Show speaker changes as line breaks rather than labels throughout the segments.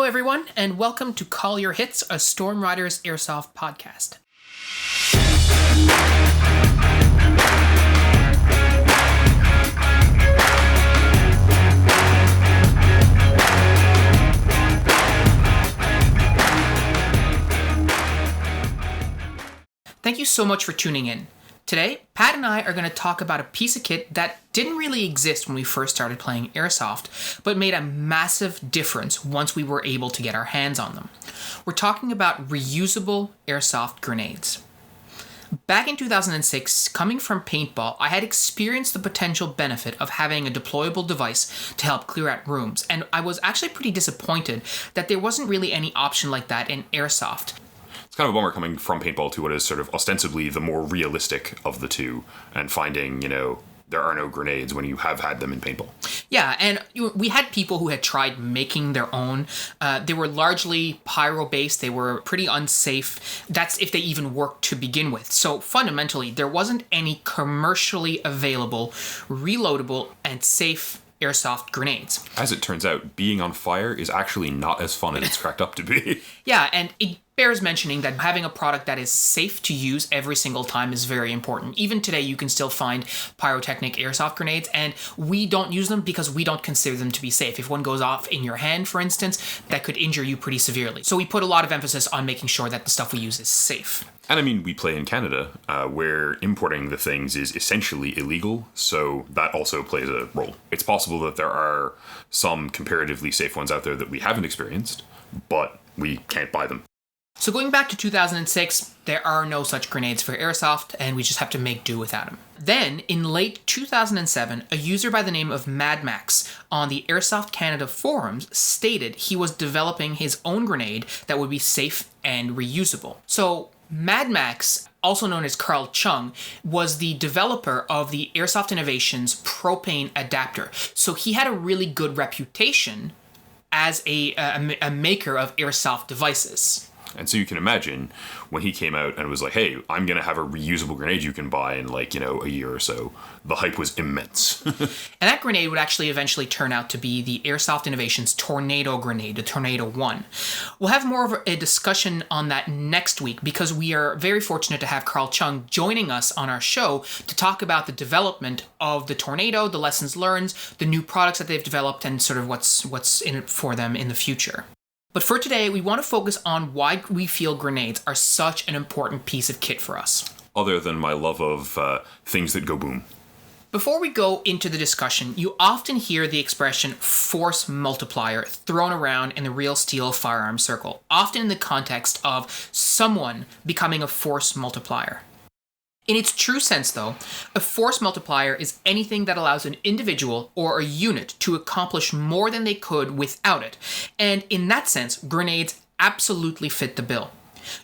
everyone, and welcome to Call Your Hits, a Storm Riders Airsoft podcast. Thank you so much for tuning in. Today, Pat and I are going to talk about a piece of kit that didn't really exist when we first started playing Airsoft, but made a massive difference once we were able to get our hands on them. We're talking about reusable Airsoft grenades. Back in 2006, coming from paintball, I had experienced the potential benefit of having a deployable device to help clear out rooms, and I was actually pretty disappointed that there wasn't really any option like that in Airsoft.
It's kind of a bummer coming from paintball to what is sort of ostensibly the more realistic of the two and finding, there are no grenades when you have had them in paintball.
Yeah, and we had people who had tried making their own. They were largely pyro-based. They were pretty unsafe. That's if they even worked to begin with. So fundamentally, there wasn't any commercially available, reloadable, and safe Airsoft grenades.
As it turns out, being on fire is actually not as fun as it's cracked up to be.
Yeah, and it bears mentioning that having a product that is safe to use every single time is very important. Even today, you can still find pyrotechnic airsoft grenades, and we don't use them because we don't consider them to be safe. If one goes off in your hand, for instance, that could injure you pretty severely. So we put a lot of emphasis on making sure that the stuff we use is safe.
And we play in Canada, where importing the things is essentially illegal, so that also plays a role. It's possible that there are some comparatively safe ones out there that we haven't experienced, but we can't buy them.
So going back to 2006, there are no such grenades for Airsoft, and we just have to make do without them. Then, in late 2007, a user by the name of Mad Max on the Airsoft Canada forums stated he was developing his own grenade that would be safe and reusable. So Mad Max, also known as Carl Chung, was the developer of the Airsoft Innovations propane adapter. So he had a really good reputation as a maker of airsoft devices.
And so you can imagine when he came out and was like, hey, I'm going to have a reusable grenade you can buy in a year or so, the hype was immense.
And that grenade would actually eventually turn out to be the Airsoft Innovations Tornado Grenade, the Tornado 1. We'll have more of a discussion on that next week because we are very fortunate to have Carl Chung joining us on our show to talk about the development of the Tornado, the lessons learned, the new products that they've developed, and sort of what's in it for them in the future. But for today, we want to focus on why we feel grenades are such an important piece of kit for us.
Other than my love of things that go boom.
Before we go into the discussion, you often hear the expression force multiplier thrown around in the real steel firearm circle, often in the context of someone becoming a force multiplier. In its true sense, though, a force multiplier is anything that allows an individual or a unit to accomplish more than they could without it. And in that sense, grenades absolutely fit the bill.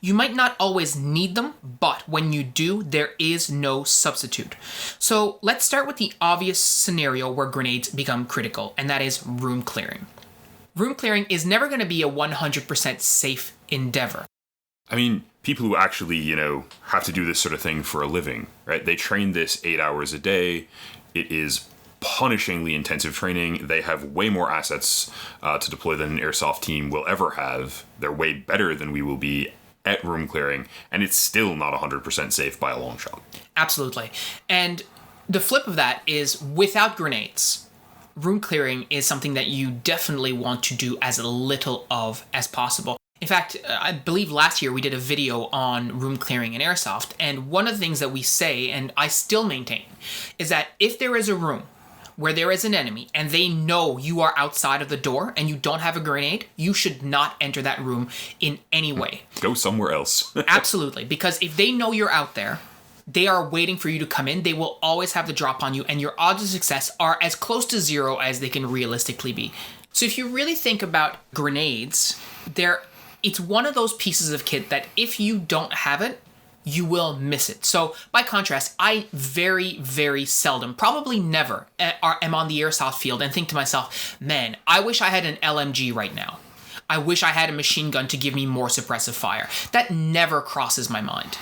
You might not always need them, but when you do, there is no substitute. So let's start with the obvious scenario where grenades become critical, and that is room clearing. Room clearing is never going to be a 100% safe endeavor.
People who actually, have to do this sort of thing for a living, right? They train this 8 hours a day. It is punishingly intensive training. They have way more assets to deploy than an airsoft team will ever have. They're way better than we will be at room clearing, and it's still not 100% safe by a long shot.
Absolutely. And the flip of that is without grenades, room clearing is something that you definitely want to do as little of as possible. In fact, I believe last year we did a video on room clearing in Airsoft, and one of the things that we say, and I still maintain, is that if there is a room where there is an enemy and they know you are outside of the door and you don't have a grenade, you should not enter that room in any way.
Go somewhere else.
Absolutely, because if they know you're out there, they are waiting for you to come in. They will always have the drop on you, and your odds of success are as close to zero as they can realistically be. So if you really think about grenades, it's one of those pieces of kit that if you don't have it, you will miss it. So by contrast, I very, very seldom, probably never, am on the airsoft field and think to myself, man, I wish I had an LMG right now. I wish I had a machine gun to give me more suppressive fire. That never crosses my mind.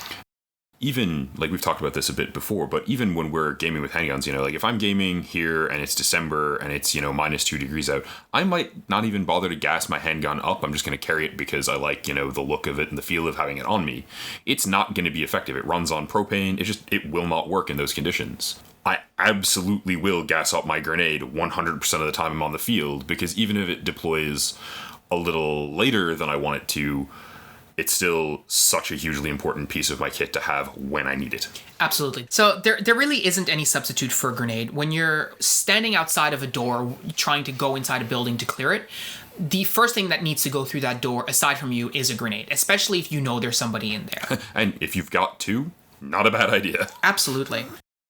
even, like we've talked about this a bit before, but even when we're gaming with handguns, like if I'm gaming here and it's December and it's, -2 degrees out, I might not even bother to gas my handgun up. I'm just going to carry it because I like, the look of it and the feel of having it on me. It's not going to be effective. It runs on propane. It will not work in those conditions. I absolutely will gas up my grenade 100% of the time I'm on the field, because even if it deploys a little later than I want it to, it's still such a hugely important piece of my kit to have when I need it.
Absolutely. So there really isn't any substitute for a grenade. When you're standing outside of a door trying to go inside a building to clear it, the first thing that needs to go through that door, aside from you, is a grenade, especially if you know there's somebody in there.
And if you've got two, not a bad idea.
Absolutely.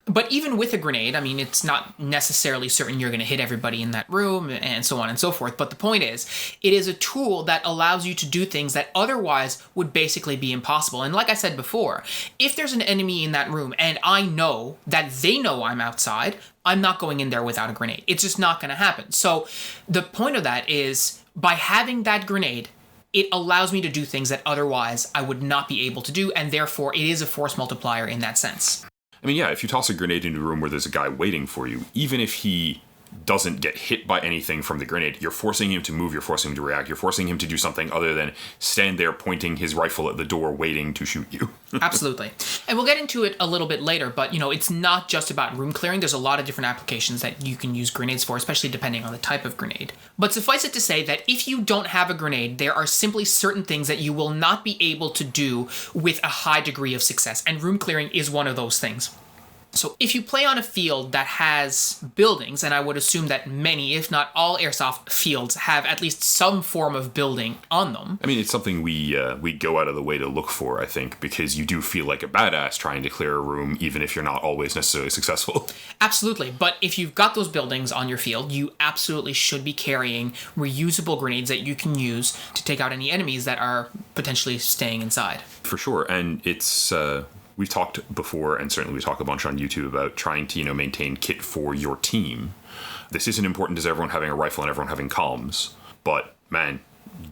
But even with a grenade, I mean, it's not necessarily certain you're going to hit everybody in that room and so on and so forth. But the point is, it is a tool that allows you to do things that otherwise would basically be impossible. And like I said before, if there's an enemy in that room and I know that they know I'm outside, I'm not going in there without a grenade. It's just not going to happen. So the point of that is, by having that grenade, it allows me to do things that otherwise I would not be able to do. And therefore, it is a force multiplier in that sense.
I mean, yeah, if you toss a grenade into a room where there's a guy waiting for you, even if he doesn't get hit by anything from the grenade, you're forcing him to move, you're forcing him to react, you're forcing him to do something other than stand there pointing his rifle at the door waiting to shoot you.
Absolutely. And we'll get into it a little bit later, but it's not just about room clearing. There's a lot of different applications that you can use grenades for, especially depending on the type of grenade. But suffice it to say that if you don't have a grenade, there are simply certain things that you will not be able to do with a high degree of success, and room clearing is one of those things. So if you play on a field that has buildings, and I would assume that many, if not all, airsoft fields have at least some form of building on them.
I mean, it's something we go out of the way to look for, I think, because you do feel like a badass trying to clear a room, even if you're not always necessarily successful.
Absolutely. But if you've got those buildings on your field, you absolutely should be carrying reusable grenades that you can use to take out any enemies that are potentially staying inside.
For sure. And it's... We've talked before, and certainly we talk a bunch on YouTube, about trying to, maintain kit for your team. This isn't important as everyone having a rifle and everyone having comms, but man,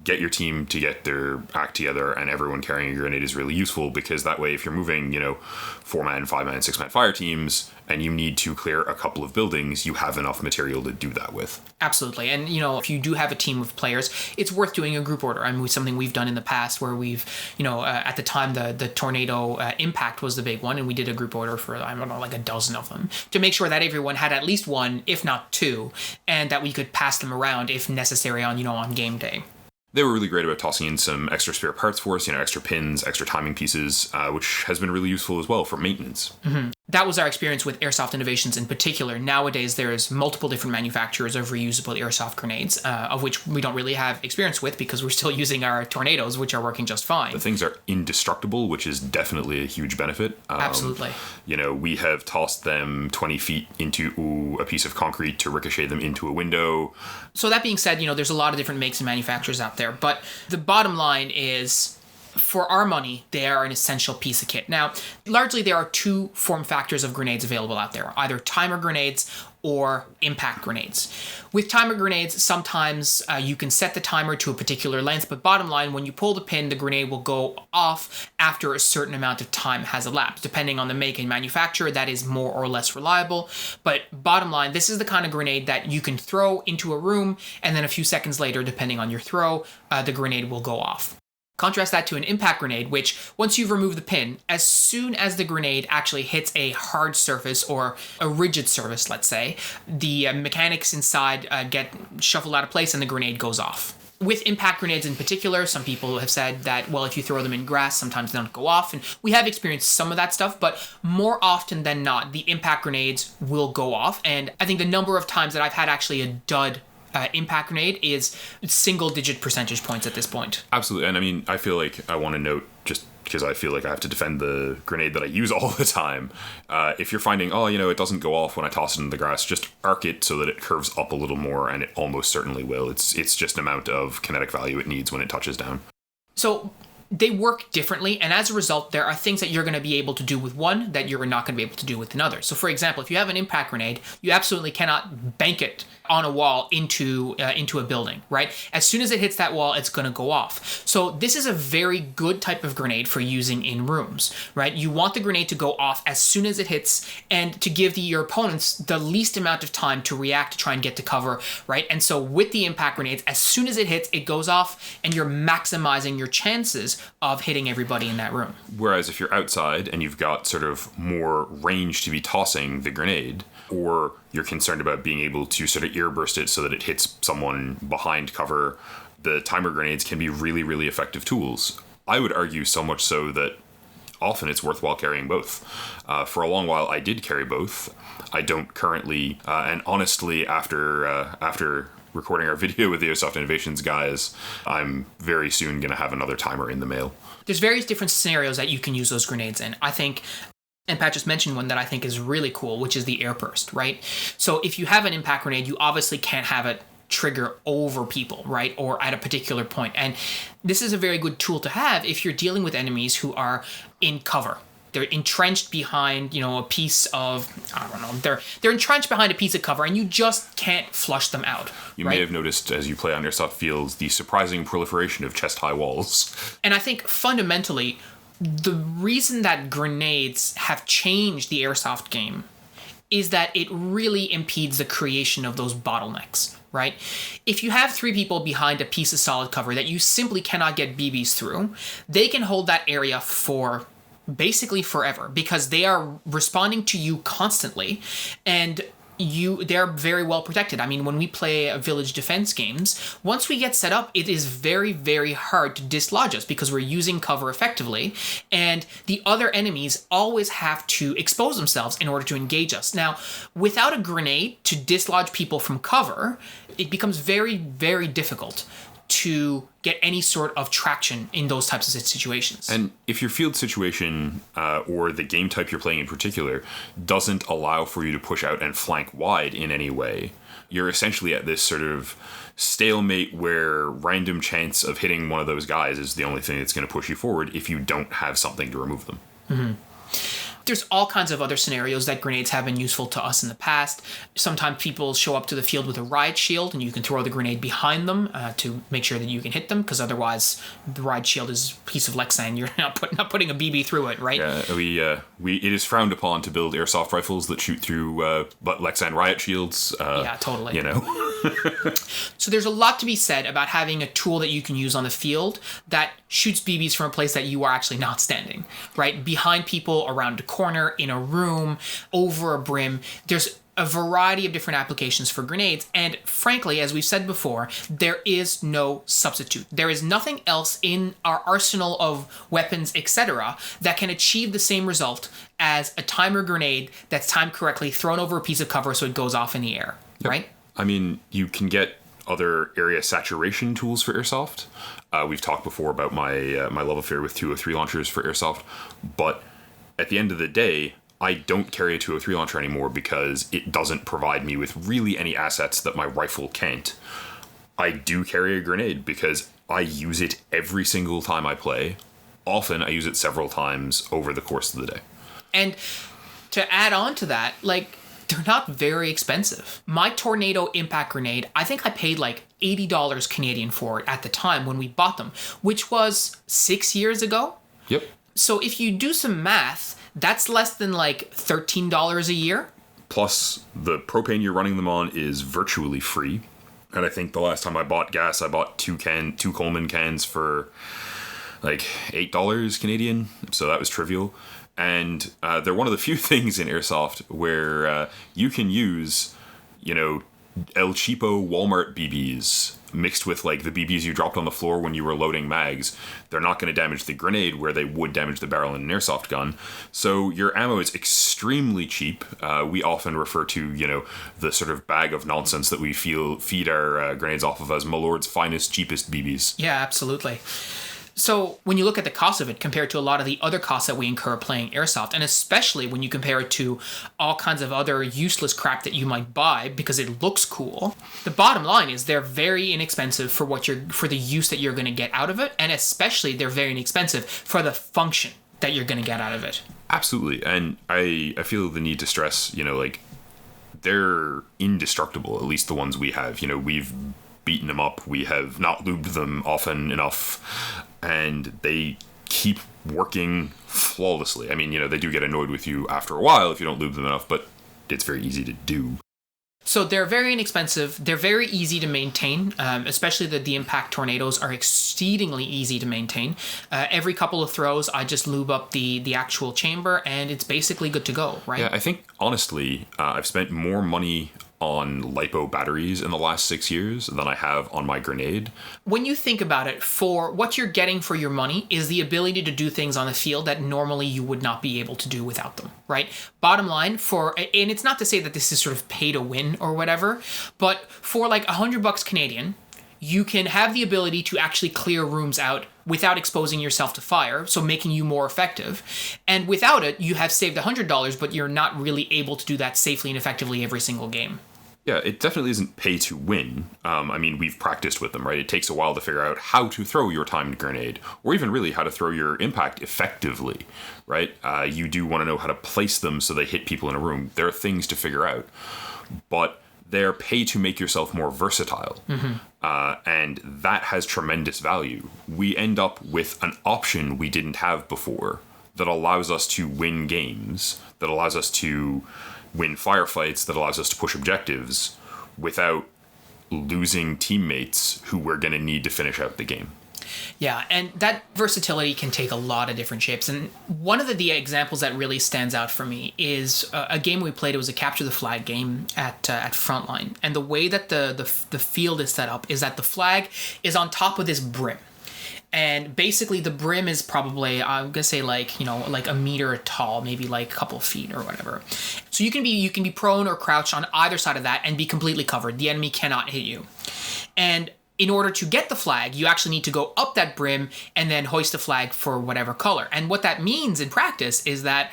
get your team to get their act together and everyone carrying a grenade is really useful, because that way if you're moving, 4-man, 5-man, 6-man fire teams and you need to clear a couple of buildings, you have enough material to do that with.
Absolutely. And, if you do have a team of players, it's worth doing a group order. I mean, something we've done in the past where we've, at the time, the tornado impact was the big one, and we did a group order for, I don't know, like a dozen of them to make sure that everyone had at least one, if not two, and that we could pass them around if necessary on, on game day.
They were really great about tossing in some extra spare parts for us, extra pins, extra timing pieces, which has been really useful as well for maintenance.
Mm-hmm. That was our experience with Airsoft Innovations in particular. Nowadays, there's multiple different manufacturers of reusable airsoft grenades, of which we don't really have experience with because we're still using our tornadoes, which are working just fine.
The things are indestructible, which is definitely a huge benefit.
Absolutely.
We have tossed them 20 feet into a piece of concrete to ricochet them into a window.
So that being said, there's a lot of different makes and manufacturers out there, but the bottom line is, for our money, they are an essential piece of kit. Now, largely there are two form factors of grenades available out there, either timer grenades or impact grenades. With timer grenades, sometimes you can set the timer to a particular length, but bottom line, when you pull the pin, the grenade will go off after a certain amount of time has elapsed. Depending on the make and manufacturer, that is more or less reliable. But bottom line, this is the kind of grenade that you can throw into a room, and then a few seconds later, depending on your throw, the grenade will go off. Contrast that to an impact grenade, which once you've removed the pin, as soon as the grenade actually hits a hard surface or a rigid surface, let's say, the mechanics inside get shuffled out of place and the grenade goes off. With impact grenades in particular, some people have said that, well, if you throw them in grass, sometimes they don't go off. And we have experienced some of that stuff, but more often than not, the impact grenades will go off. And I think the number of times that I've had actually a dud impact grenade is single-digit percentage points at this point.
Absolutely. And I mean, I feel like I want to note, just because I feel like I have to defend the grenade that I use all the time, if you're finding, it doesn't go off when I toss it in the grass, just arc it so that it curves up a little more, and it almost certainly will. It's just amount of kinetic value it needs when it touches down.
So they work differently, and as a result, there are things that you're going to be able to do with one that you're not going to be able to do with another. So, for example, if you have an impact grenade, you absolutely cannot bank it on a wall into a building, right? As soon as it hits that wall, it's going to go off. So this is a very good type of grenade for using in rooms, right? You want the grenade to go off as soon as it hits, and to give your opponents the least amount of time to react to try and get to cover, right? And so with the impact grenades, as soon as it hits, it goes off, and you're maximizing your chances of hitting everybody in that room.
Whereas if you're outside and you've got sort of more range to be tossing the grenade, or you're concerned about being able to sort of airburst it so that it hits someone behind cover, the timer grenades can be really, really effective tools. I would argue so much so that often it's worthwhile carrying both. For a long while, I did carry both. I don't currently, and honestly, after recording our video with the Airsoft Innovations guys, I'm very soon going to have another timer in the mail.
There's various different scenarios that you can use those grenades in. I think, and Pat just mentioned one that I think is really cool, which is the airburst, right? So if you have an impact grenade, you obviously can't have it trigger over people, right? Or at a particular point. And this is a very good tool to have if you're dealing with enemies who are in cover. They're entrenched behind, a piece of, I don't know, they're entrenched behind a piece of cover, and you just can't flush them out.
You may have noticed as you play on airsoft fields the surprising proliferation of chest-high walls.
And I think fundamentally, the reason that grenades have changed the airsoft game is that it really impedes the creation of those bottlenecks, right? If you have three people behind a piece of solid cover that you simply cannot get BBs through, they can hold that area for basically forever because they are responding to you constantly, and they're very well protected. I mean, when we play village defense games, once we get set up, it is very, very hard to dislodge us because we're using cover effectively, and the other enemies always have to expose themselves in order to engage us. Now, without a grenade to dislodge people from cover, it becomes very, very difficult to get any sort of traction in those types of situations.
And if your field situation or the game type you're playing in particular doesn't allow for you to push out and flank wide in any way, you're essentially at this sort of stalemate where random chance of hitting one of those guys is the only thing that's going to push you forward if you don't have something to remove them.
Mm-hmm. There's all kinds of other scenarios that grenades have been useful to us in the past. Sometimes people show up to the field with a riot shield, and you can throw the grenade behind them to make sure that you can hit them, because otherwise the riot shield is a piece of Lexan. You're not putting a BB through it, right?
Yeah, it is frowned upon to build airsoft rifles that shoot through Lexan riot shields.
Yeah, totally.
So
there's a lot to be said about having a tool that you can use on the field that shoots BBs from a place that you are actually not standing, right? Behind people, around a corner, in a room, over a brim. There's a variety of different applications for grenades, and frankly, as we've said before, there is no substitute. There is nothing else in our arsenal of weapons, etc., that can achieve the same result as a timer grenade that's timed correctly, thrown over a piece of cover so it goes off in the air, right?
I mean, you can get other area saturation tools for airsoft. We've talked before about my love affair with 203 launchers for airsoft, but at the end of the day, I don't carry a 203 launcher anymore because it doesn't provide me with really any assets that my rifle can't. I do carry a grenade because I use it every single time I play. Often I use it several times over the course of the day.
And to add on to that, they're not very expensive. My Tornado impact grenade, I think I paid $80 Canadian for it at the time when we bought them, which was 6 years ago.
Yep.
So if you do some math, that's less than $13 a year.
Plus, the propane you're running them on is virtually free. And I think the last time I bought gas, I bought two Coleman cans for $8 Canadian. So that was trivial. And they're one of the few things in airsoft where you can use, El Cheapo Walmart BBs mixed with the BBs you dropped on the floor when you were loading mags. They're not going to damage the grenade where they would damage the barrel in an airsoft gun. So your ammo is extremely cheap. We often refer to, the sort of bag of nonsense that we feed our grenades off of as my lord's finest, cheapest BBs.
Yeah, absolutely. So when you look at the cost of it compared to a lot of the other costs that we incur playing Airsoft, and especially when you compare it to all kinds of other useless crap that you might buy because it looks cool, the bottom line is they're very inexpensive for for the use that you're going to get out of it, and especially they're very inexpensive for the function that you're going to get out of it.
Absolutely. And I feel the need to stress, like, they're indestructible, at least the ones we have. We've beaten them up, we have not lubed them often enough, and they keep working flawlessly. I mean, they do get annoyed with you after a while if you don't lube them enough, but it's very easy to do.
So they're very inexpensive. They're very easy to maintain, especially the impact tornadoes are exceedingly easy to maintain. Every couple of throws, I just lube up the actual chamber, and it's basically good to go, right?
Yeah, I think, honestly, I've spent more money on LiPo batteries in the last 6 years than I have on my grenade.
When you think about it, for what you're getting for your money is the ability to do things on the field that normally you would not be able to do without them, right? Bottom line, and it's not to say that this is sort of pay to win or whatever, but for like $100 Canadian, you can have the ability to actually clear rooms out without exposing yourself to fire, so making you more effective. And without it, you have saved $100, but you're not really able to do that safely and effectively every single game.
Yeah, it definitely isn't pay to win. I mean, we've practiced with them, right? It takes a while to figure out how to throw your timed grenade, or even really how to throw your impact effectively, right? You do want to know how to place them so they hit people in a room. There are things to figure out, but they're pay to make yourself more versatile. And that has tremendous value. We end up with an option we didn't have before that allows us to win games, that allows us to win firefights, that allows us to push objectives without losing teammates who we're going to need to finish out the game.
Yeah, and that versatility can take a lot of different shapes. And one of the examples that really stands out for me is a game we played. It was a capture the flag game at Frontline. And the way that the field is set up is that the flag is on top of this brim. And basically the brim is probably, I'm going to say like a meter tall, maybe like a couple of feet or whatever. So you can be prone or crouched on either side of that and be completely covered. The enemy cannot hit you. And in order to get the flag, you actually need to go up that brim and then hoist the flag for whatever color. And what that means in practice is that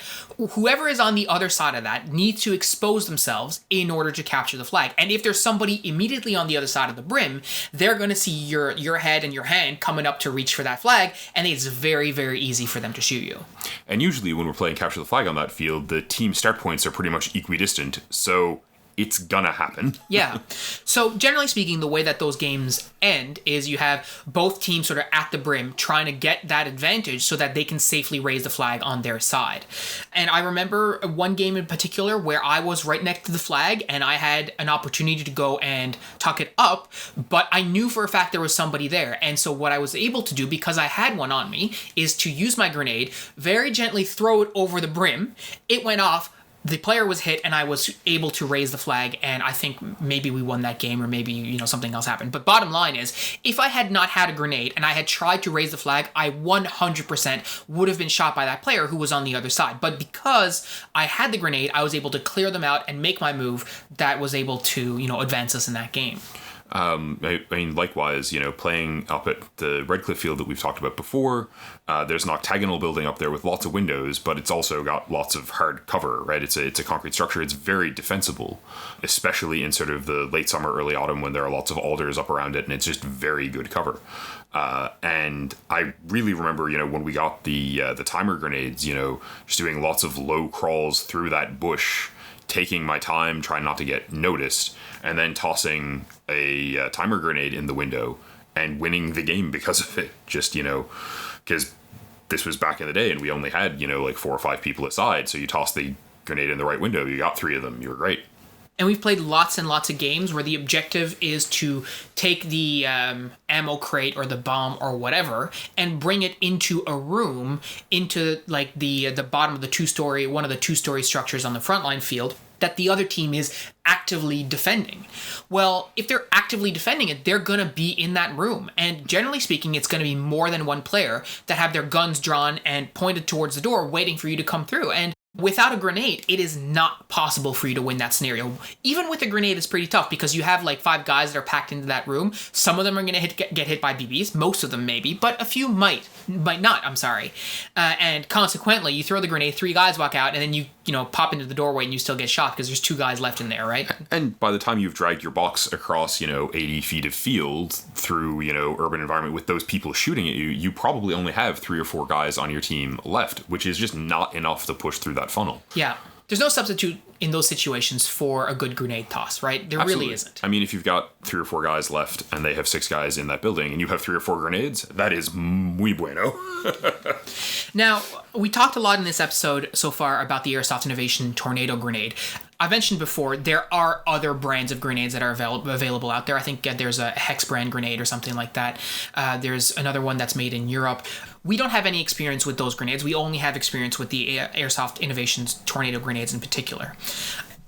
whoever is on the other side of that needs to expose themselves in order to capture the flag. And if there's somebody immediately on the other side of the brim, they're going to see your head and your hand coming up to reach for that flag, and it's very, very easy for them to shoot you.
And usually when we're playing capture the flag on that field, the team start points are pretty much equidistant, so it's gonna happen.
Yeah. So generally speaking, the way that those games end is you have both teams sort of at the brim trying to get that advantage so that they can safely raise the flag on their side. And I remember one game in particular where I was right next to the flag and I had an opportunity to go and tuck it up, but I knew for a fact there was somebody there. And so what I was able to do, because I had one on me, is to use my grenade, very gently throw it over the brim. It went off. The player was hit, and I was able to raise the flag, and I think maybe we won that game, or maybe, something else happened. But bottom line is, if I had not had a grenade, and I had tried to raise the flag, I 100% would have been shot by that player who was on the other side. But because I had the grenade, I was able to clear them out and make my move that was able to, advance us in that game.
I mean, likewise, playing up at the Redcliffe field that we've talked about before, there's an octagonal building up there with lots of windows, but it's also got lots of hard cover, right? It's a concrete structure. It's very defensible, especially in sort of the late summer, early autumn when there are lots of alders up around it, and it's just very good cover. And I really remember, when we got the timer grenades, just doing lots of low crawls through that bush, taking my time, trying not to get noticed, and then tossing a timer grenade in the window and winning the game because of it. Just, because this was back in the day and we only had, like 4 or 5 people aside. So you toss the grenade in the right window, you got 3 of them, you were great.
And we've played lots and lots of games where the objective is to take the ammo crate or the bomb or whatever and bring it into a room, into like the bottom of one of the 2-story structures on the frontline field that the other team is actively defending. Well, if they're actively defending it, they're going to be in that room. And generally speaking, it's going to be more than one player that have their guns drawn and pointed towards the door waiting for you to come through. And Without a grenade, it is not possible for you to win that scenario. Even with a grenade, it's pretty tough because you have like 5 guys that are packed into that room. Some of them are going to get hit by BBs, most of them maybe, but a few might not. I'm sorry, and consequently, you throw the grenade, 3 guys walk out, and then you pop into the doorway and you still get shot because there's 2 guys left in there, right?
And by the time you've dragged your box across 80 feet of field through urban environment with those people shooting at you, you probably only have 3 or 4 guys on your team left, which is just not enough to push through that funnel.
Yeah. There's no substitute in those situations for a good grenade toss, right? There
Absolutely.
Really isn't.
I mean, if you've got 3 or 4 guys left and they have 6 guys in that building and you have 3 or 4 grenades, that is muy bueno.
Now, we talked a lot in this episode so far about the Airsoft Innovation Tornado Grenade. I mentioned before, there are other brands of grenades that are available out there. I think there's a Hex brand grenade or something like that. There's another one that's made in Europe. We don't have any experience with those grenades. We only have experience with the Airsoft Innovations Tornado Grenades in particular.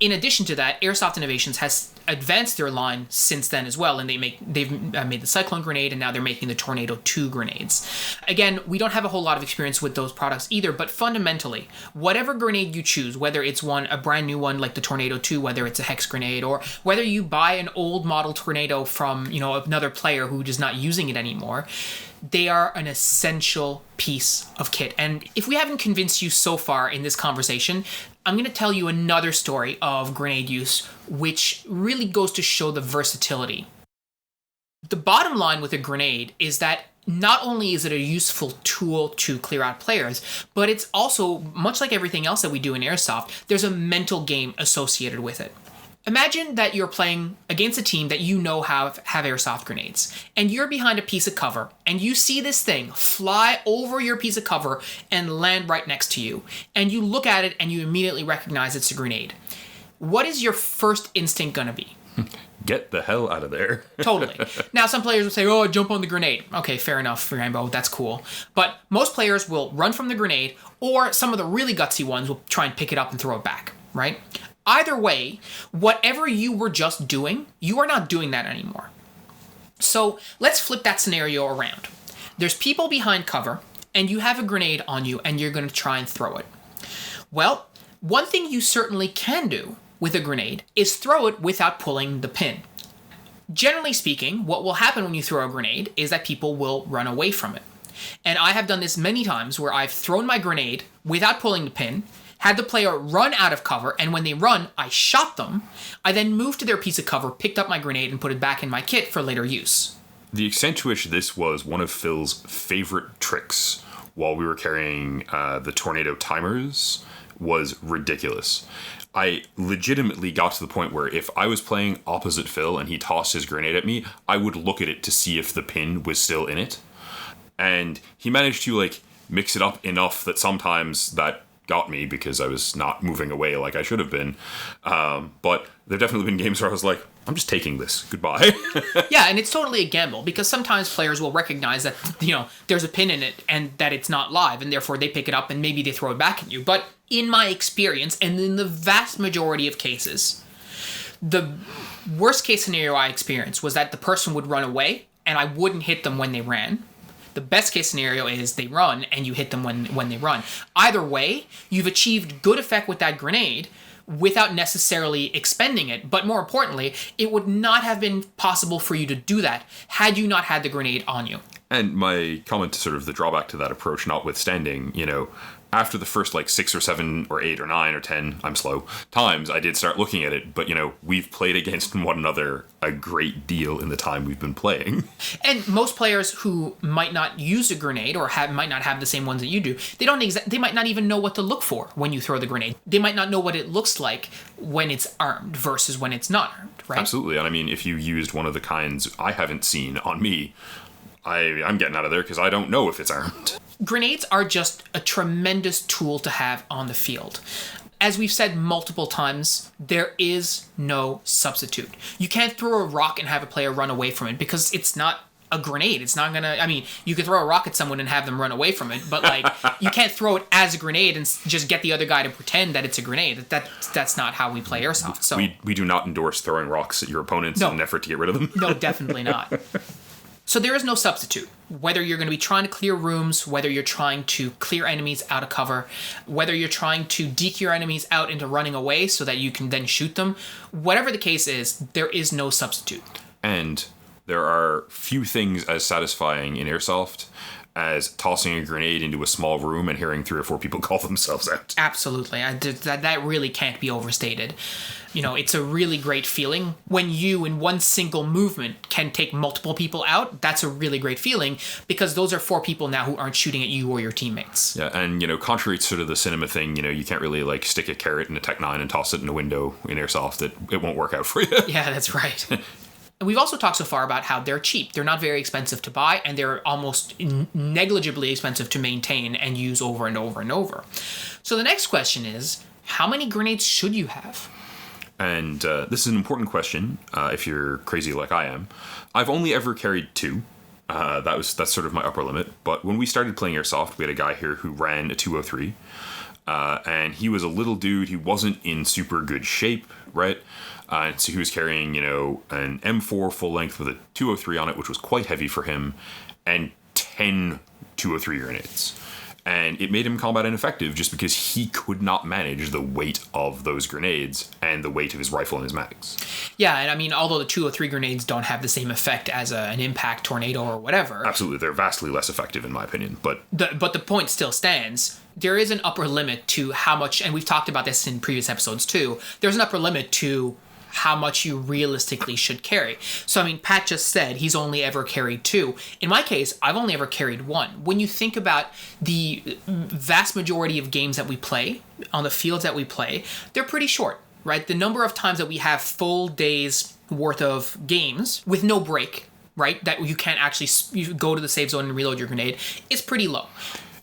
In addition to that, Airsoft Innovations has advanced their line since then as well, and they've made the Cyclone grenade, and now they're making the Tornado 2 grenades. Again, we don't have a whole lot of experience with those products either, but fundamentally, whatever grenade you choose, whether it's a brand new one like the Tornado 2, whether it's a Hex grenade, or whether you buy an old model Tornado from another player who is not using it anymore, they are an essential piece of kit. And if we haven't convinced you so far in this conversation, I'm going to tell you another story of grenade use, which really goes to show the versatility. The bottom line with a grenade is that not only is it a useful tool to clear out players, but it's also, much like everything else that we do in Airsoft, there's a mental game associated with it. Imagine that you're playing against a team that have airsoft grenades, and you're behind a piece of cover, and you see this thing fly over your piece of cover and land right next to you, and you look at it and you immediately recognize it's a grenade. What is your first instinct gonna be?
Get the hell out of there.
Totally. Now, some players will say, oh, jump on the grenade. Okay, fair enough, Rainbow, that's cool. But most players will run from the grenade, or some of the really gutsy ones will try and pick it up and throw it back, right? Either way, whatever you were just doing, you are not doing that anymore. So let's flip that scenario around. There's people behind cover, and you have a grenade on you, and you're going to try and throw it. Well, one thing you certainly can do with a grenade is throw it without pulling the pin. Generally speaking, what will happen when you throw a grenade is that people will run away from it. And I have done this many times where I've thrown my grenade without pulling the pin, had the player run out of cover, and when they run, I shot them. I then moved to their piece of cover, picked up my grenade, and put it back in my kit for later use.
The extent to which this was one of Phil's favorite tricks while we were carrying the Tornado timers was ridiculous. I legitimately got to the point where if I was playing opposite Phil and he tossed his grenade at me, I would look at it to see if the pin was still in it. And he managed to mix it up enough that sometimes that got me because I was not moving away like I should have been. But there have definitely been games where I was like, I'm just taking this. Goodbye.
Yeah, and it's totally a gamble because sometimes players will recognize that, there's a pin in it and that it's not live, and therefore they pick it up and maybe they throw it back at you. But in my experience, and in the vast majority of cases, the worst case scenario I experienced was that the person would run away and I wouldn't hit them when they ran. The best case scenario is they run and you hit them when they run. Either way, you've achieved good effect with that grenade without necessarily expending it. But more importantly, it would not have been possible for you to do that had you not had the grenade on you.
And my comment to sort of the drawback to that approach notwithstanding, after the first 6 or 7 or 8 or 9 or 10, I'm slow, times, I did start looking at it. But, we've played against one another a great deal in the time we've been playing.
And most players who might not use a grenade or might not have the same ones that you do, they might not even know what to look for when you throw the grenade. They might not know what it looks like when it's armed versus when it's not armed, right?
Absolutely. And I mean, if you used one of the kinds I haven't seen on me, I'm getting out of there because I don't know if it's armed.
Grenades are just a tremendous tool to have on the field. As we've said multiple times, there is no substitute. You can't throw a rock and have a player run away from it because it's not a grenade. It's not gonna, you could throw a rock at someone and have them run away from it, but you can't throw it as a grenade and just get the other guy to pretend that it's a grenade. That's not how we play Airsoft. So
we do not endorse throwing rocks at your opponents in an effort to get rid of them.
No, definitely not. So there is no substitute. Whether you're going to be trying to clear rooms, whether you're trying to clear enemies out of cover, whether you're trying to deke your enemies out into running away so that you can then shoot them, whatever the case is, there is no substitute.
And there are few things as satisfying in Airsoft as tossing a grenade into a small room and hearing 3 or 4 people call themselves out.
Absolutely. That really can't be overstated. It's a really great feeling when you, in one single movement, can take multiple people out. That's a really great feeling because those are 4 people now who aren't shooting at you or your teammates.
Yeah, and, contrary to sort of the cinema thing, you can't really, stick a carrot in a Tech 9 and toss it in a window in Airsoft. It won't work out for you.
Yeah, that's right. We've also talked so far about how they're cheap. They're not very expensive to buy, and they're almost negligibly expensive to maintain and use over and over and over. So the next question is, how many grenades should you have?
And this is an important question if you're crazy like I am. I've only ever carried 2. That's sort of my upper limit. But when we started playing Airsoft, we had a guy here who ran a 203. And he was a little dude. He wasn't in super good shape, right? So he was carrying, an M4 full length with a 203 on it, which was quite heavy for him, and 10 203 grenades. And it made him combat ineffective just because he could not manage the weight of those grenades and the weight of his rifle and his mags.
Yeah, and I mean, although the 203 grenades don't have the same effect as an impact tornado or whatever.
Absolutely, they're vastly less effective in my opinion, but
the point still stands. There is an upper limit to how much, and we've talked about this in previous episodes too, there's an upper limit to how much you realistically should carry. So, I mean, Pat just said he's only ever carried 2. In my case, I've only ever carried 1. When you think about the vast majority of games that we play, on the fields that we play, they're pretty short, right? The number of times that we have full days worth of games with no break, right? That you can't actually you go to the save zone and reload your grenade is pretty low.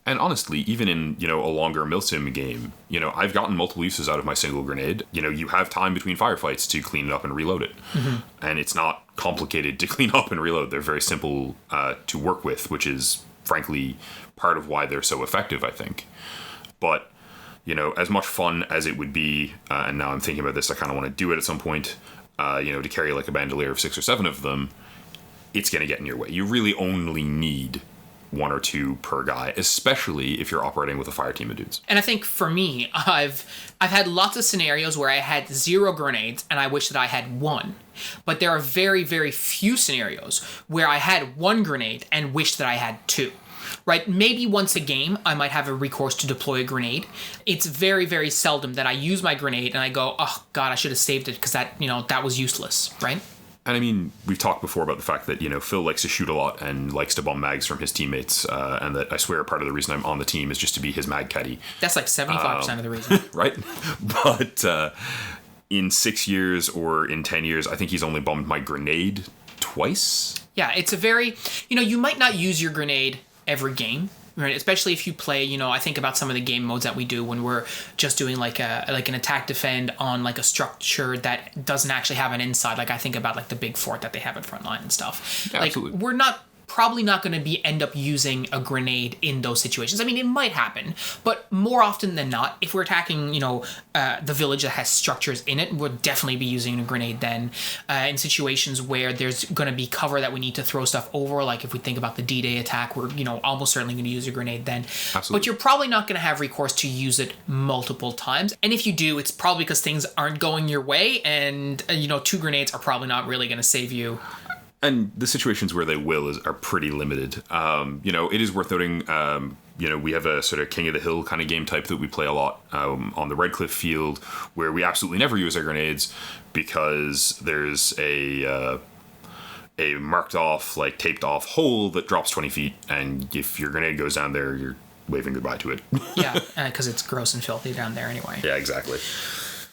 And honestly, even in, a longer milsim game, I've gotten multiple uses out of my single grenade. You have time between firefights to clean it up and reload it. Mm-hmm. And it's not complicated to clean up and reload. They're very simple to work with, which is, frankly, part of why they're so effective, I think. But, as much fun as it would be, and now I'm thinking about this, I kind of want to do it at some point, to carry like a bandolier of 6 or 7 of them, it's going to get in your way. You really only need 1 or 2 per guy, especially if you're operating with a fire team of dudes.
And I think for me, I've had lots of scenarios where I had 0 grenades and I wish that I had 1. But there are very, very few scenarios where I had 1 grenade and wish that I had 2. Right? Maybe once a game, I might have a recourse to deploy a grenade. It's very, very seldom that I use my grenade and I go, oh God, I should have saved it because that was useless, right?
And I mean, we've talked before about the fact that, Phil likes to shoot a lot and likes to bum mags from his teammates. And that I swear part of the reason I'm on the team is just to be his mag caddy.
That's like 75% of the reason.
Right? But in 6 years or in 10 years, I think he's only bummed my grenade twice.
Yeah, it's a very, you might not use your grenade every game. Right, especially if you play, I think about some of the game modes that we do when we're just doing like an attack defend on like a structure that doesn't actually have an inside. Like I think about like the big fort that they have at Frontline and stuff.
Yeah,
like
absolutely.
We're probably not going to end up using a grenade in those situations. I mean, it might happen, but more often than not, if we're attacking, the village that has structures in it, we'll definitely be using a grenade then. In situations where there's going to be cover that we need to throw stuff over, like if we think about the D-Day attack, we're, almost certainly going to use a grenade then.
Absolutely.
But you're probably not going to have recourse to use it multiple times. And if you do, it's probably because things aren't going your way, and, 2 grenades are probably not really going to save you.
And the situations where they will are pretty limited. It is worth noting, we have a sort of King of the Hill kind of game type that we play a lot on the Red Cliff field, where we absolutely never use our grenades because there's a marked off, like taped off hole that drops 20 feet, and if your grenade goes down there, you're waving goodbye to it.
Yeah, because it's gross and filthy down there anyway.
Yeah, exactly.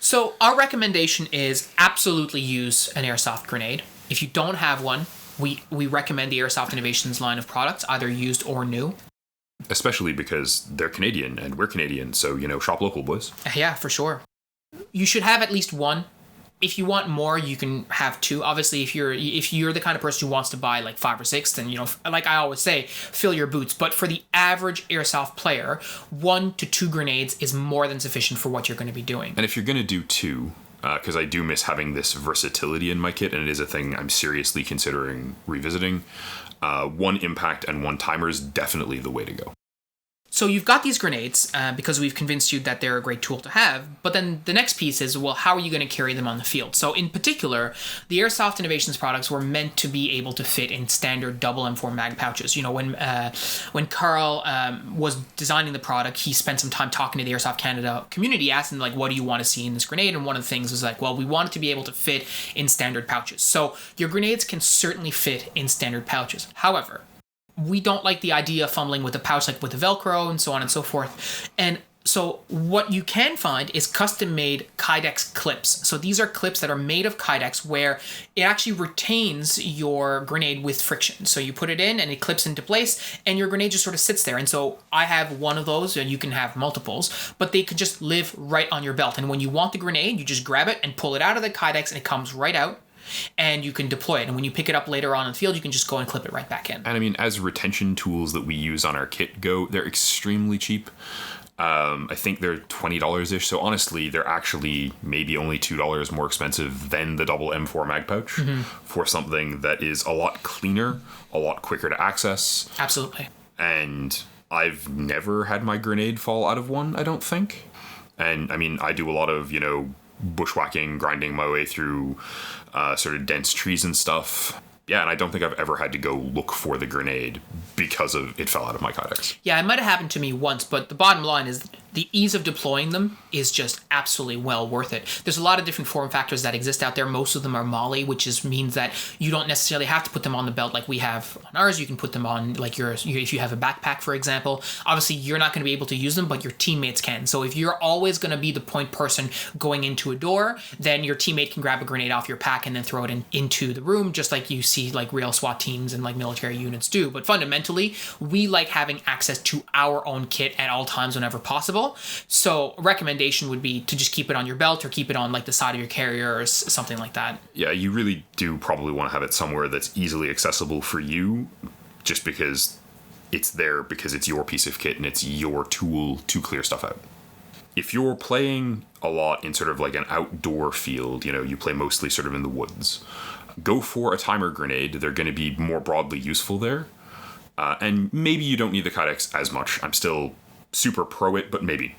So our recommendation is absolutely use an airsoft grenade. If you don't have one, we recommend the Airsoft Innovations line of products, either used or new.
Especially because they're Canadian and we're Canadian, so, shop local, boys.
Yeah, for sure. You should have at least 1. If you want more, you can have 2. Obviously, if you're the kind of person who wants to buy like 5 or 6, then, like I always say, fill your boots. But for the average airsoft player, 1 to 2 grenades is more than sufficient for what you're going to be doing.
And if you're going to do 2... because I do miss having this versatility in my kit, and it is a thing I'm seriously considering revisiting. one impact and one timer is definitely the way to go.
So you've got these grenades because we've convinced you that they're a great tool to have. But then the next piece is, well, how are you going to carry them on the field? So in particular, the Airsoft Innovations products were meant to be able to fit in standard double M4 mag pouches. You know, when Carl was designing the product, he spent some time talking to the Airsoft Canada community, asking like, what do you want to see in this grenade? And one of the things was like, well, we want it to be able to fit in standard pouches. So your grenades can certainly fit in standard pouches. However, we don't like the idea of fumbling with a pouch, like with the Velcro and so on and so forth. And so what you can find is custom-made Kydex clips. So these are clips that are made of Kydex where it actually retains your grenade with friction. So you put it in and it clips into place and your grenade just sort of sits there. And so I have one of those, and you can have multiples, but they could just live right on your belt. And when you want the grenade, you just grab it and pull it out of the Kydex and it comes right out. And you can deploy it. And when you pick it up later on in the field, you can just go and clip it right back in.
And I mean, as retention tools that we use on our kit go, they're extremely cheap. I think they're $20-ish. So honestly, they're actually maybe only $2 more expensive than the double M4 mag pouch for something that is a lot cleaner, a lot quicker to access.
Absolutely.
And I've never had my grenade fall out of one, I don't think. And I mean, I do a lot of, bushwhacking, grinding my way through sort of dense trees and stuff. Yeah, and I don't think I've ever had to go look for the grenade because of it fell out of my Kydex.
Yeah, it might have happened to me once, but the bottom line is the ease of deploying them is just absolutely well worth it. There's a lot of different form factors that exist out there. Most of them are MOLLE, which means that you don't necessarily have to put them on the belt like we have on ours. You can put them on like if you have a backpack, for example. Obviously, you're not going to be able to use them, but your teammates can. So if you're always going to be the point person going into a door, then your teammate can grab a grenade off your pack and then throw it into the room, just like you see like real SWAT teams and like military units do. But fundamentally, we like having access to our own kit at all times whenever possible. So a recommendation would be to just keep it on your belt or keep it on like the side of your carrier or something like that.
Yeah, you really do probably want to have it somewhere that's easily accessible for you, just because it's there, because it's your piece of kit and it's your tool to clear stuff out. If you're playing a lot in sort of like an outdoor field, you play mostly sort of in the woods, go for a timer grenade. They're going to be more broadly useful there. And maybe you don't need the Kydex as much. I'm still super pro it, but maybe.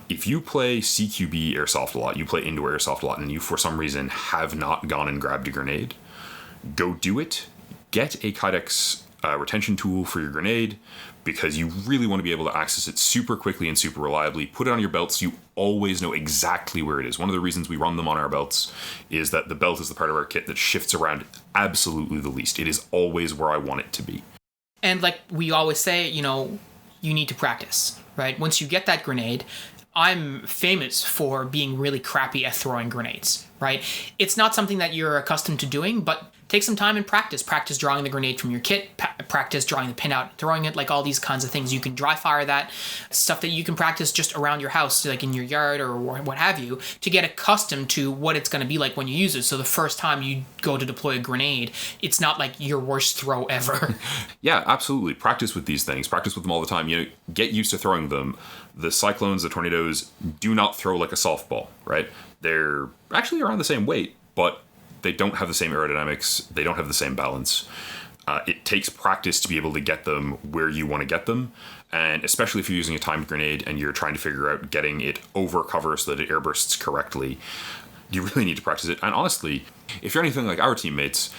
If you play CQB airsoft a lot, you play indoor airsoft a lot, and you for some reason have not gone and grabbed a grenade, go do it. Get a Kydex retention tool for your grenade, because you really want to be able to access it super quickly and super reliably. Put it on your belt so you always know exactly where it is. One of the reasons we run them on our belts is that the belt is the part of our kit that shifts around absolutely the least. It is always where I want it to be.
And like we always say, you need to practice, right? Once you get that grenade, I'm famous for being really crappy at throwing grenades, right? It's not something that you're accustomed to doing, but take some time and practice. Practice drawing the grenade from your kit, practice drawing the pin out and throwing it, like all these kinds of things. You can dry fire that, stuff that you can practice just around your house, like in your yard or what have you, to get accustomed to what it's going to be like when you use it. So the first time you go to deploy a grenade, it's not like your worst throw ever.
Yeah, absolutely. Practice with these things. Practice with them all the time. Get used to throwing them. The Cyclones, the Tornadoes do not throw like a softball, right? They're actually around the same weight, but they don't have the same aerodynamics. They don't have the same balance. It takes practice to be able to get them where you want to get them. And especially if you're using a timed grenade and you're trying to figure out getting it over cover so that it airbursts correctly, you really need to practice it. And honestly, if you're anything like our teammates,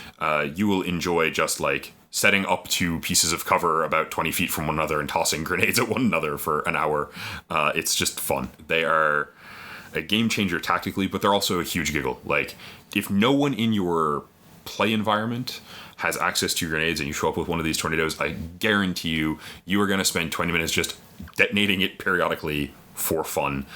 you will enjoy just like setting up two pieces of cover about 20 feet from one another and tossing grenades at one another for an hour. It's just fun. They are a game changer tactically, but they're also a huge giggle. Like, if no one in your play environment has access to your grenades and you show up with one of these Tornadoes, I guarantee you are going to spend 20 minutes just detonating it periodically for fun.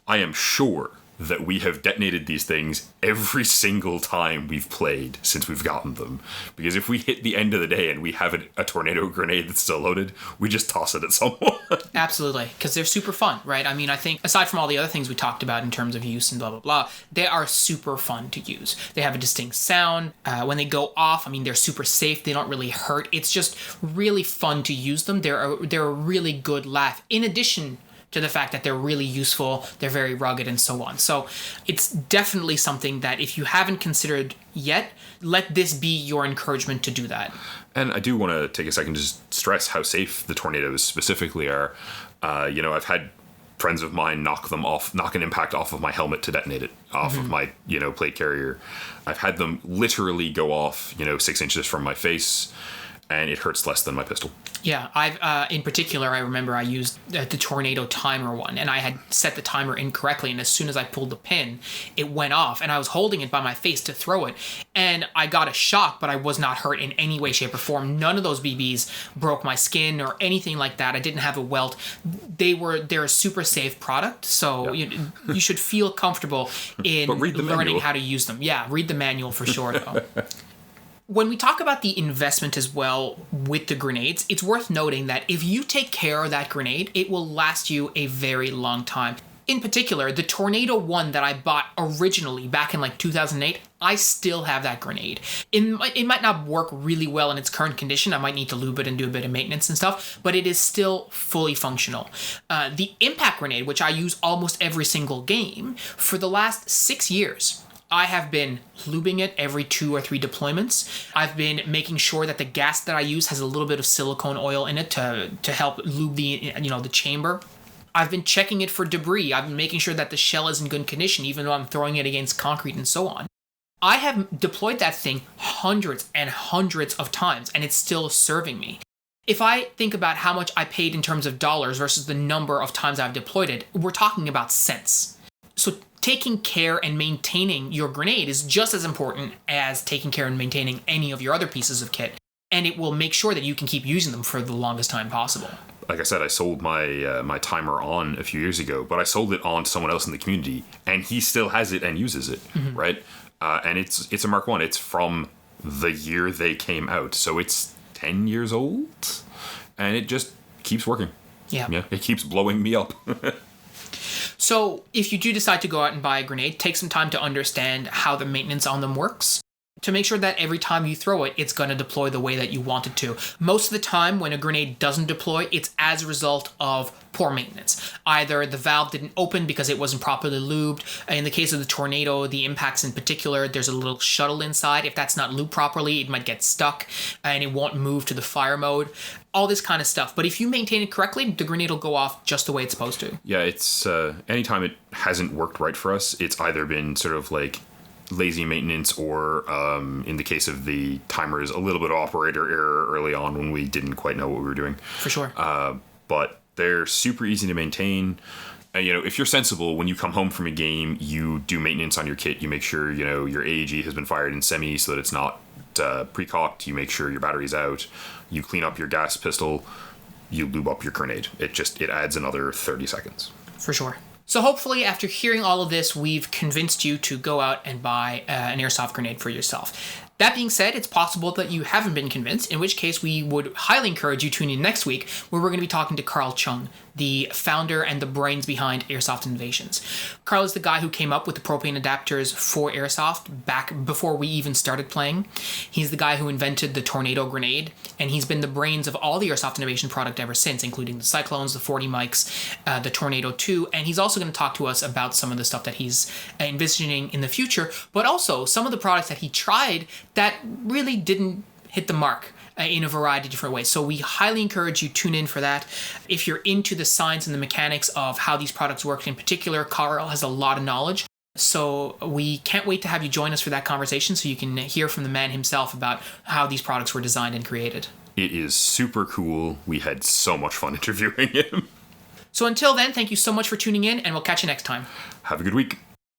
I am sure that we have detonated these things every single time we've played since we've gotten them. Because if we hit the end of the day and we have a tornado grenade that's still loaded, we just toss it at someone.
Absolutely, because they're super fun, right? I mean, I think aside from all the other things we talked about in terms of use and blah, blah, blah, they are super fun to use. They have a distinct sound. When they go off, I mean, they're super safe. They don't really hurt. It's just really fun to use them. They're a really good laugh. In addition to the fact that they're really useful, they're very rugged, and so on. So it's definitely something that if you haven't considered yet, let this be your encouragement to do that.
And I do want to take a second to just stress how safe the tornadoes specifically are. I've had friends of mine knock an impact off of my helmet to detonate it, off of my, plate carrier. I've had them literally go off, 6 inches from my face, and it hurts less than my pistol.
Yeah, in particular, I remember I used the tornado timer one, and I had set the timer incorrectly, and as soon as I pulled the pin, it went off, and I was holding it by my face to throw it, and I got a shock, but I was not hurt in any way, shape, or form. None of those BBs broke my skin or anything like that. I didn't have a welt. They're a super safe product, so you should feel comfortable in learning how to use them. Yeah, read the manual for sure, though. When we talk about the investment as well with the grenades, it's worth noting that if you take care of that grenade, it will last you a very long time. In particular, the Tornado 1 that I bought originally back in 2008, I still have that grenade. It might not work really well in its current condition. I might need to lube it and do a bit of maintenance and stuff, but it is still fully functional. The Impact Grenade, which I use almost every single game, for the last 6 years, I have been lubing it every 2 or 3 deployments. I've been making sure that the gas that I use has a little bit of silicone oil in it to help lube the chamber. I've been checking it for debris. I've been making sure that the shell is in good condition, even though I'm throwing it against concrete and so on. I have deployed that thing hundreds and hundreds of times, and it's still serving me. If I think about how much I paid in terms of dollars versus the number of times I've deployed it, we're talking about cents. So taking care and maintaining your grenade is just as important as taking care and maintaining any of your other pieces of kit, and it will make sure that you can keep using them for the longest time possible.
Like I said, I sold my timer on a few years ago, but I sold it on to someone else in the community, and he still has it and uses it, right? And it's a Mark 1. It's from the year they came out, so it's 10 years old, and it just keeps working.
Yeah,
it keeps blowing me up.
So if you do decide to go out and buy a grenade, take some time to understand how the maintenance on them works, to make sure that every time you throw it, it's going to deploy the way that you want it to. Most of the time when a grenade doesn't deploy, it's as a result of poor maintenance. Either the valve didn't open because it wasn't properly lubed. In the case of the Tornado, the impacts in particular, there's a little shuttle inside. If that's not lubed properly, it might get stuck and it won't move to the fire mode. All this kind of stuff. But if you maintain it correctly, the grenade will go off just the way it's supposed to.
Yeah, it's anytime it hasn't worked right for us, it's either been sort of lazy maintenance or, in the case of the timers, a little bit of operator error early on when we didn't quite know what we were doing.
For sure.
But they're super easy to maintain. If you're sensible, when you come home from a game, you do maintenance on your kit. You make sure, your AEG has been fired in semi so that it's not pre-cocked. You make sure your battery's out. You clean up your gas pistol. You lube up your grenade. It adds another 30 seconds.
For sure. So hopefully, after hearing all of this, we've convinced you to go out and buy an airsoft grenade for yourself. That being said, it's possible that you haven't been convinced, in which case we would highly encourage you to tune in next week, where we're going to be talking to Carl Chung, the founder and the brains behind Airsoft Innovations. Carl is the guy who came up with the propane adapters for Airsoft back before we even started playing. He's the guy who invented the Tornado grenade, and he's been the brains of all the Airsoft Innovation product ever since, including the Cyclones, the 40 mics, the Tornado 2, and he's also going to talk to us about some of the stuff that he's envisioning in the future, but also some of the products that he tried that really didn't hit the mark in a variety of different ways. So we highly encourage you tune in for that. If you're into the science and the mechanics of how these products work in particular, Carl has a lot of knowledge. So we can't wait to have you join us for that conversation so you can hear from the man himself about how these products were designed and created.
It is super cool. We had so much fun interviewing him.
So until then, thank you so much for tuning in, and we'll catch you next time.
Have a good week.